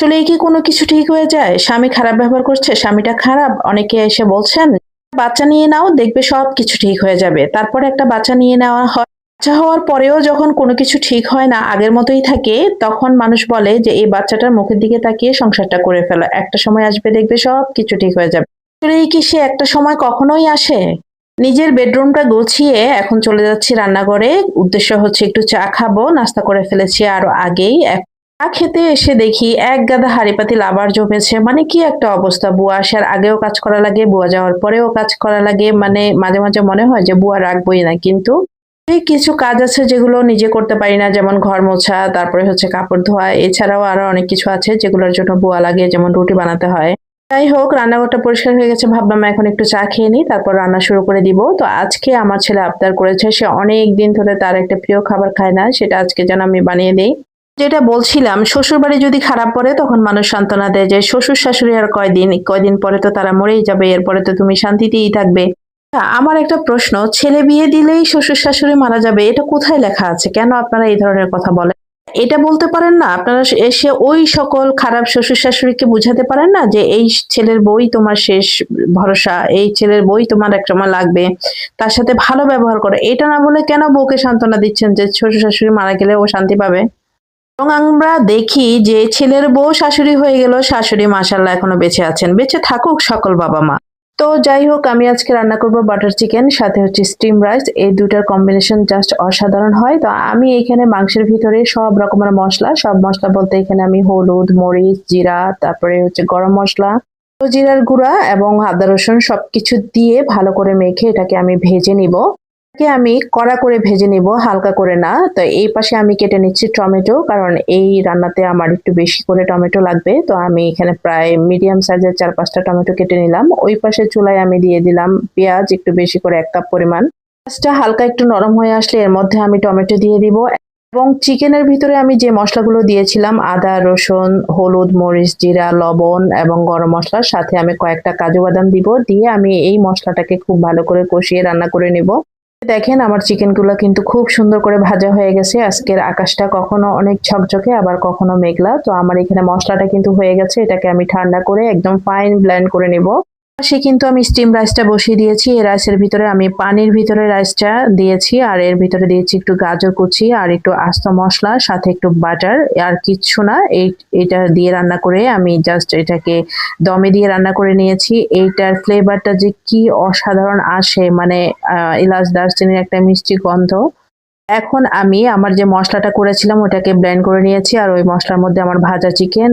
আসলেই কি কোনো কিছু ঠিক হয়ে যায়? স্বামী খারাপ ব্যবহার করছে, স্বামীটা খারাপ, অনেকে এসে বলছেন, "বাচ্চা নিয়ে নাও, দেখবে সবকিছু ঠিক হয়ে যাবে।" তারপরে একটা বাচ্চা নিয়ে নেওয়া হয়। বাচ্চা হওয়ার পরেও যখন কোনো কিছু ঠিক হয় না, আগের মতোই থাকে, তখন মানুষ বলে যে, "এই বাচ্চাটার মুখের দিকে তাকিয়ে সংসারটা করে ফেলো। একটা সময় আসবে দেখবে সবকিছু ঠিক হয়ে যাবে।" আসলেই কি সে একটা সময় কখনোই আসে? নিজের বেডরুমটা গুছিয়ে এখন চলে যাচ্ছি রান্নাঘরে। উদ্দেশ্য হচ্ছে একটু চা খাবো। নাস্তা করে ফেলেছি আরো আগেই। চা খেতে এসে দেখি এক গাদা হাঁড়ি-পাতিল আবার জমেছে। মানে কি একটা অবস্থা! বুয়া আসার আগেও কাজ করা লাগে, বুয়া যাওয়ার পরেও কাজ করা লাগে। মানে মাঝে, মাঝে মনে হয় যে বুয়া রাখবোই না। কিন্তু এই কিছু কাজ আছে যেগুলো নিজে করতে পারি না। যেমন ঘর মোছা, তারপরে হচ্ছে কাপড় ধোয়া। এছাড়াও আরো অনেক কিছু আছে যেগুলোর জন্য বুয়া লাগে। যেমন রুটি বানাতে হয়। যাই হোক, রান্নাঘরটা পরিষ্কার হয়ে গেছে, ভাবলাম এখন একটু চা খেয়ে নিই, তারপর রান্না শুরু করে দিব। তো আজকে আমার ছেলে আবদার করেছে, সে অনেকদিন ধরে তার একটা প্রিয় খাবার খায় না, সেটা আজকে যেন আমি বানিয়ে দেই। যেটা বলছিলাম, শ্বশুরবাড়ি যদি খারাপ পড়ে তখন মানুষ সান্ত্বনা দেয় যে শ্বশুর শাশুড়ি আর কয়দিন, কয়দিন পরে তো তারা মরেই যাবে, এরপরে তো তুমি শান্তিতেই থাকবে। আমার একটা প্রশ্ন, ছেলে বিয়ে দিলেই শ্বশুর শাশুড়ি মারা যাবে, এটা কোথায় লেখা আছে? কেন আপনারা এই ধরনের কথা বলেন? এটা বলতে পারেন না? আপনারা এসে ওই সকল খারাপ শ্বশুর-শাশুড়িকে বুঝাতে পারেন না যে, "এই ছেলের বউই তোমার শেষ ভরসা। এই ছেলের বউই তোমার একসময় লাগবে। তার সাথে ভালো ব্যবহার করো।" এটা না বলে কেন বউকে সান্ত্বনা দিচ্ছেন যে শ্বশুর-শাশুড়ি মারা গেলে ও শান্তি পাবে? এবং আমরা দেখি যে ছেলের বউ শাশুড়ি হয়ে গেল, শাশুড়ি মাশাআল্লাহ এখনো বেঁচে আছেন। বেঁচে থাকুক সকল বাবা-মা। তো যাই হোক, আমি আজকে রান্না করব বাটার চিকেন, সাথে হচ্ছে স্টিম রাইস। এই ২ টার কম্বিনেশন জাস্ট অসাধারণ হয়। তো আমি এখানে মাংসের ভিতরে সব রকমের মসলা, সব মসলা বলতে এখানে আমি হলুদ, মরিচ, জিরা, তারপরে হচ্ছে গরম মসলা, জিরার গুঁড়া এবং আদা রসুন সবকিছু দিয়ে ভালো করে মেখে এটাকে আমি ভেজে নিব। এটাকে আমি কড়া করে ভেজে নিব, হালকা করে না। তো এই পাশে আমি কেটে নিচ্ছি টমেটো, কারণ এই রান্নাতে আমার একটু বেশি করে টমেটো লাগবে। তো আমি এখানে প্রায় মিডিয়াম সাইজের ৪-৫ টা টমেটো কেটে নিলাম। ওই পাশে চুলায় আমি দিয়ে দিলাম পেঁয়াজ, একটু বেশি করে ১ কাপ পরিমাণ। পেঁয়াজটা হালকা একটু নরম হয়ে আসলে এর মধ্যে আমি টমেটো দিয়ে দিব এবং চিকেনের ভিতরে আমি যে মসলাগুলো দিয়েছিলাম, আদা, রসুন, হলুদ, মরিচ, জিরা, লবণ এবং গরম মসলার সাথে আমি কয়েকটা কাজু বাদাম দিব। দিয়ে আমি এই মসলাটাকে খুব ভালো করে কষিয়ে রান্না করে নিব। দেখেন আমার চিকেনগুলো কিন্তু খুব সুন্দর করে ভাজা হয়ে গেছে। আজকের আকাশটা কখনো অনেক ঝকঝকে, আবার কখনো মেঘলা। তো আমার এখানে মসলাটা কিন্তু হয়ে গেছে। এটাকে আমি ঠান্ডা করে একদম ফাইন ব্লেন্ড করে নিব। পাশে কিন্তু আমি স্টিম রাইসটা বসিয়ে দিয়েছি। এই রাইসের ভিতরে আমি পানির ভিতরে রাইসটা দিয়েছি, আর এর ভিতরে দিয়েছি একটু গাজর কুচি আর একটু আস্ত মসলা, সাথে একটু বাটার। আর কিচ্ছু না, এটা দিয়ে রান্না করে আমি জাস্ট এটাকে দমে দিয়ে রান্না করে নিয়েছি। এইটার ফ্লেভারটা যে কি অসাধারণ আসে, মানে এলাচ দারচিনির একটা মিষ্টি গন্ধ। এখন আমি আমার যে মসলাটা করেছিলাম ওটাকে ব্লেন্ড করে নিয়েছি, আর ওই মসলার মধ্যে আমার ভাজা চিকেন